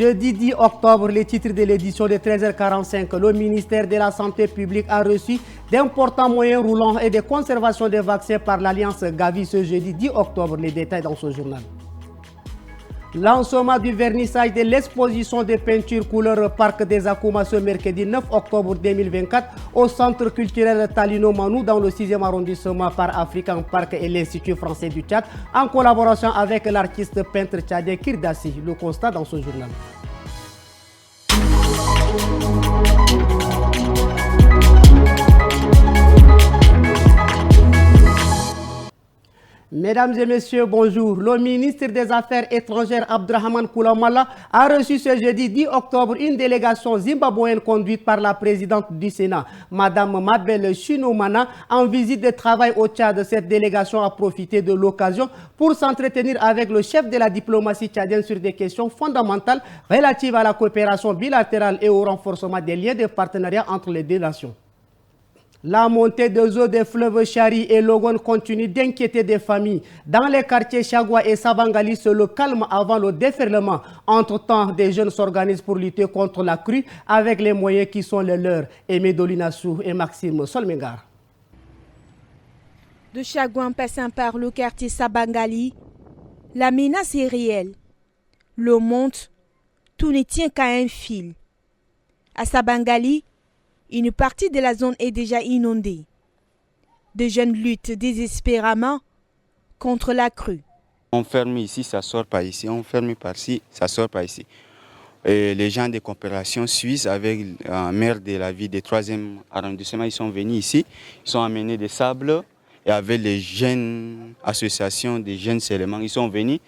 Jeudi 10 octobre, les titres de l'édition de 13h45, le ministère de la Santé publique a reçu d'importants moyens roulants et de conservation des vaccins par l'Alliance Gavi ce jeudi 10 octobre. Les détails dans ce journal. Lancement du vernissage de l'exposition de peinture couleur Parc des Akoumas ce mercredi 9 octobre 2024 au Centre culturel Talino Manou dans le 6e arrondissement par African Park et l'Institut français du Tchad en collaboration avec l'artiste peintre tchadien Kirdassi. Le constat dans ce journal. Mesdames et messieurs, bonjour. Le ministre des Affaires étrangères Abdrahman Koulamala a reçu ce jeudi 10 octobre une délégation zimbabwéenne conduite par la présidente du Sénat, Madame Mabel Chinomana, en visite de travail au Tchad. Cette délégation a profité de l'occasion pour s'entretenir avec le chef de la diplomatie tchadienne sur des questions fondamentales relatives à la coopération bilatérale et au renforcement des liens de partenariat entre les deux nations. La montée des eaux des fleuves Chari et Logon continue d'inquiéter des familles. Dans les quartiers Chagwa et Sabangali, c'est le calme avant le déferlement. Entre-temps, des jeunes s'organisent pour lutter contre la crue avec les moyens qui sont les leurs. Aimé Dolinassou et Maxime Solmengar. De Chagwa en passant par le quartier Sabangali, la menace est réelle. L'eau monte, tout ne tient qu'à un fil. À Sabangali, une partie de la zone est déjà inondée. De jeunes luttent désespérément contre la crue. On ferme ici, ça sort pas ici. On ferme par-ci, ça sort pas ici. Et les gens de coopération suisse avec un maire de la ville du 3e arrondissement, ils sont venus ici. Ils sont amenés des sables et avec les jeunes associations, des jeunes éléments, ils sont venus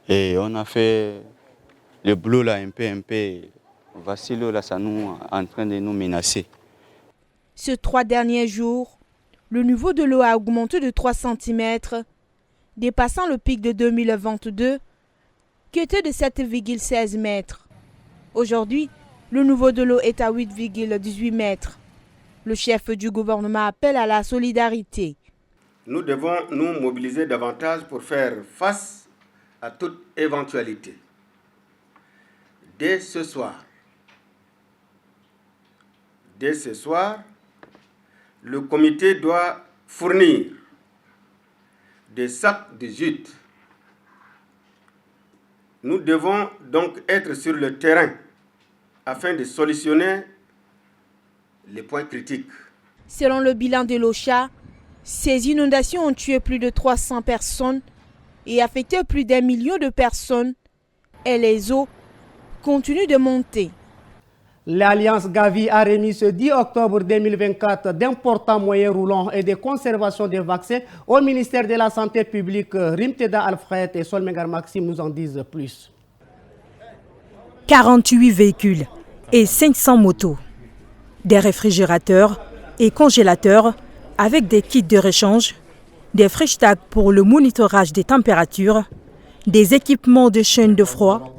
et on a fait le boulot là un peu. Voici l'eau là, ça nous en train de nous menacer. Ces 3 derniers jours, le niveau de l'eau a augmenté de 3 cm, dépassant le pic de 2022, qui était de 7,16 mètres. Aujourd'hui, le niveau de l'eau est à 8,18 mètres. Le chef du gouvernement appelle à la solidarité. Nous devons nous mobiliser davantage pour faire face à toute éventualité. Dès ce soir, le comité doit fournir des sacs de jute. Nous devons donc être sur le terrain afin de solutionner les points critiques. Selon le bilan de l'OCHA, ces inondations ont tué plus de 300 personnes et affecté plus d'1 million de personnes et les eaux continuent de monter. L'Alliance Gavi a remis ce 10 octobre 2024 d'importants moyens roulants et de conservation des vaccins au ministère de la Santé publique. Rimteda Alfred et Solmengar Maxime nous en disent plus. 48 véhicules et 500 motos, des réfrigérateurs et congélateurs avec des kits de rechange, des fresh tags pour le monitorage des températures, des équipements de chaîne de froid.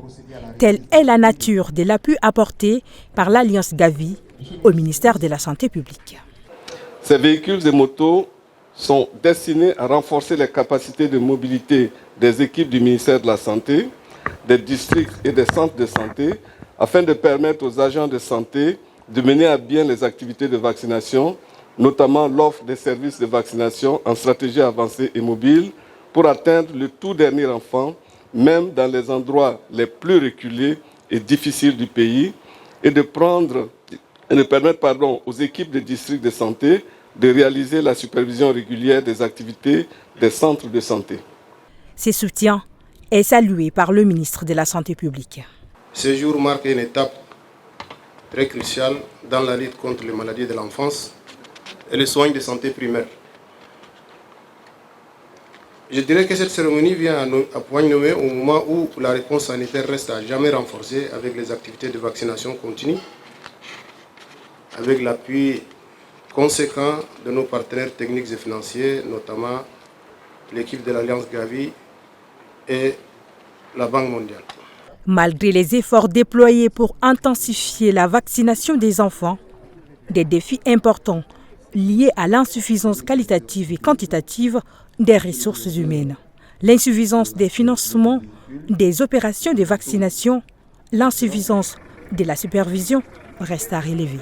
Telle est la nature de l'appui apporté par l'Alliance Gavi au ministère de la Santé publique. Ces véhicules et motos sont destinés à renforcer les capacités de mobilité des équipes du ministère de la Santé, des districts et des centres de santé, afin de permettre aux agents de santé de mener à bien les activités de vaccination, notamment l'offre des services de vaccination en stratégie avancée et mobile, pour atteindre le tout dernier enfant, même dans les endroits les plus reculés et difficiles du pays, et de permettre aux équipes des districts de santé de réaliser la supervision régulière des activités des centres de santé. Ce soutien est salué par le ministre de la Santé publique. Ce jour marque une étape très cruciale dans la lutte contre les maladies de l'enfance et les soins de santé primaire. Je dirais que cette cérémonie vient à point nommé au moment où la réponse sanitaire reste à jamais renforcée avec les activités de vaccination continue, avec l'appui conséquent de nos partenaires techniques et financiers, notamment l'équipe de l'Alliance Gavi et la Banque mondiale. Malgré les efforts déployés pour intensifier la vaccination des enfants, des défis importants liés à l'insuffisance qualitative et quantitative des ressources humaines, l'insuffisance des financements des opérations de vaccination l'insuffisance de la supervision reste à relever.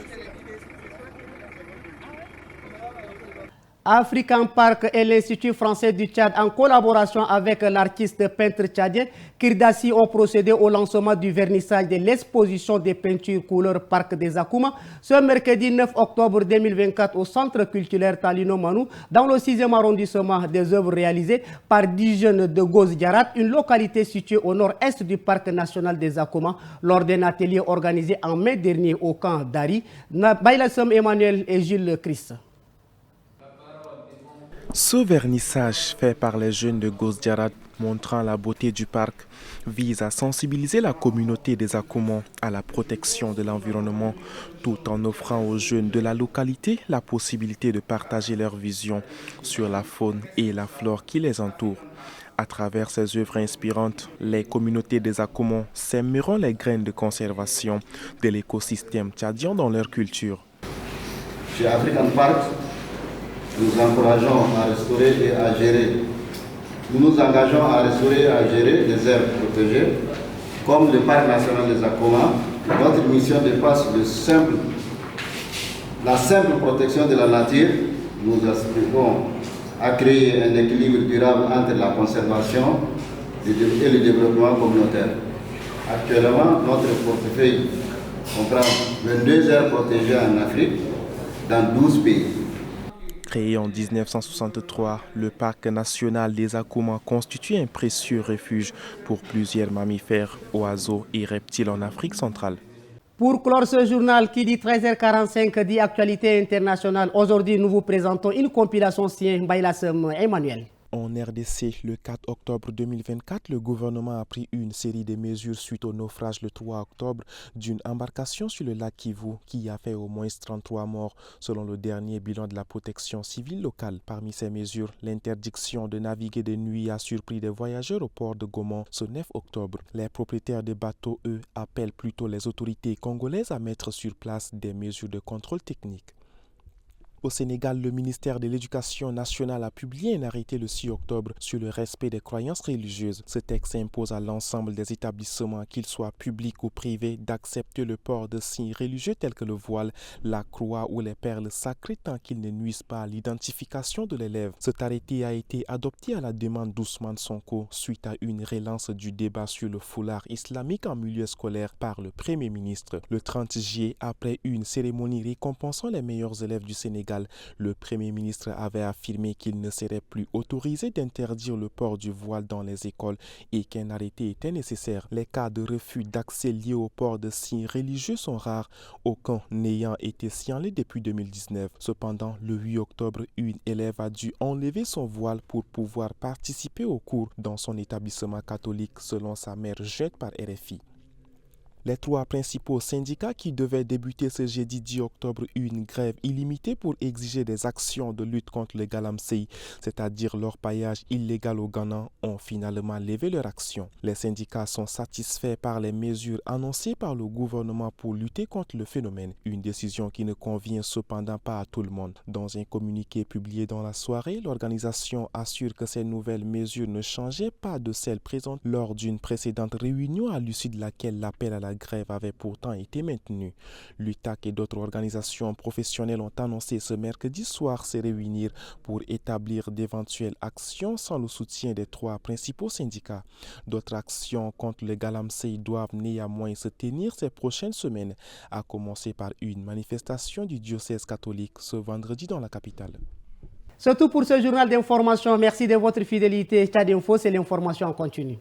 African Park et l'Institut français du Tchad, en collaboration avec l'artiste peintre tchadien Kirdassi, ont procédé au lancement du vernissage de l'exposition des peintures couleur Parc des Akouma ce mercredi 9 octobre 2024 au Centre culturel Talino Manou, dans le 6e arrondissement. Des œuvres réalisées par 10 jeunes de Goz-Djarat, une localité située au nord-est du Parc national des Akouma, lors d'un atelier organisé en mai dernier au camp d'Ari. Baylassam Emmanuel et Gilles Christ. Ce vernissage fait par les jeunes de Goz-Djarat, montrant la beauté du parc, vise à sensibiliser la communauté des Akoumans à la protection de l'environnement, tout en offrant aux jeunes de la localité la possibilité de partager leur vision sur la faune et la flore qui les entourent. À travers ces œuvres inspirantes, les communautés des Akoumans sèmeront les graines de conservation de l'écosystème tchadien dans leur culture. Chez African Park, nous encourageons à restaurer et à gérer. Nous nous engageons à restaurer et à gérer les aires protégées, comme le Parc national des Akouma. Notre mission dépasse la simple protection de la nature. Nous aspirons à créer un équilibre durable entre la conservation et le développement communautaire. Actuellement, notre portefeuille comprend 22 aires protégées en Afrique, dans 12 pays. Créé en 1963, le parc national des Akouma constitue un précieux refuge pour plusieurs mammifères, oiseaux et reptiles en Afrique centrale. Pour clore ce journal qui dit 13h45 dit actualité internationale, aujourd'hui nous vous présentons une compilation signée Baylassam Emmanuel. En RDC, le 4 octobre 2024, le gouvernement a pris une série de mesures suite au naufrage le 3 octobre d'une embarcation sur le lac Kivu qui a fait au moins 33 morts selon le dernier bilan de la protection civile locale. Parmi ces mesures, l'interdiction de naviguer de nuit a surpris des voyageurs au port de Goma ce 9 octobre. Les propriétaires de bateaux, eux, appellent plutôt les autorités congolaises à mettre sur place des mesures de contrôle technique. Au Sénégal, le ministère de l'Éducation nationale a publié un arrêté le 6 octobre sur le respect des croyances religieuses. Ce texte impose à l'ensemble des établissements, qu'ils soient publics ou privés, d'accepter le port de signes religieux tels que le voile, la croix ou les perles sacrées tant qu'ils ne nuisent pas à l'identification de l'élève. Cet arrêté a été adopté à la demande d'Ousmane Sonko suite à une relance du débat sur le foulard islamique en milieu scolaire par le Premier ministre. Le 30 juillet, après une cérémonie récompensant les meilleurs élèves du Sénégal, le Premier ministre avait affirmé qu'il ne serait plus autorisé d'interdire le port du voile dans les écoles et qu'un arrêté était nécessaire. Les cas de refus d'accès liés au port de signes religieux sont rares, aucun n'ayant été signalé depuis 2019. Cependant, le 8 octobre, une élève a dû enlever son voile pour pouvoir participer aux cours dans son établissement catholique, selon sa mère jointe par RFI. Les trois principaux syndicats qui devaient débuter ce jeudi 10 octobre une grève illimitée pour exiger des actions de lutte contre le galamsey, c'est-à-dire l'orpaillage illégal au Ghana, ont finalement levé leur action. Les syndicats sont satisfaits par les mesures annoncées par le gouvernement pour lutter contre le phénomène, une décision qui ne convient cependant pas à tout le monde. Dans un communiqué publié dans la soirée, l'organisation assure que ces nouvelles mesures ne changeaient pas de celles présentes lors d'une précédente réunion à l'issue de laquelle l'appel à la grève avait pourtant été maintenu. L'UTAC et d'autres organisations professionnelles ont annoncé ce mercredi soir se réunir pour établir d'éventuelles actions sans le soutien des trois principaux syndicats. D'autres actions contre le galamsey doivent néanmoins se tenir ces prochaines semaines, à commencer par une manifestation du diocèse catholique ce vendredi dans la capitale. C'est tout pour ce journal d'information. Merci de votre fidélité. Tchad Info, c'est l'information en continu.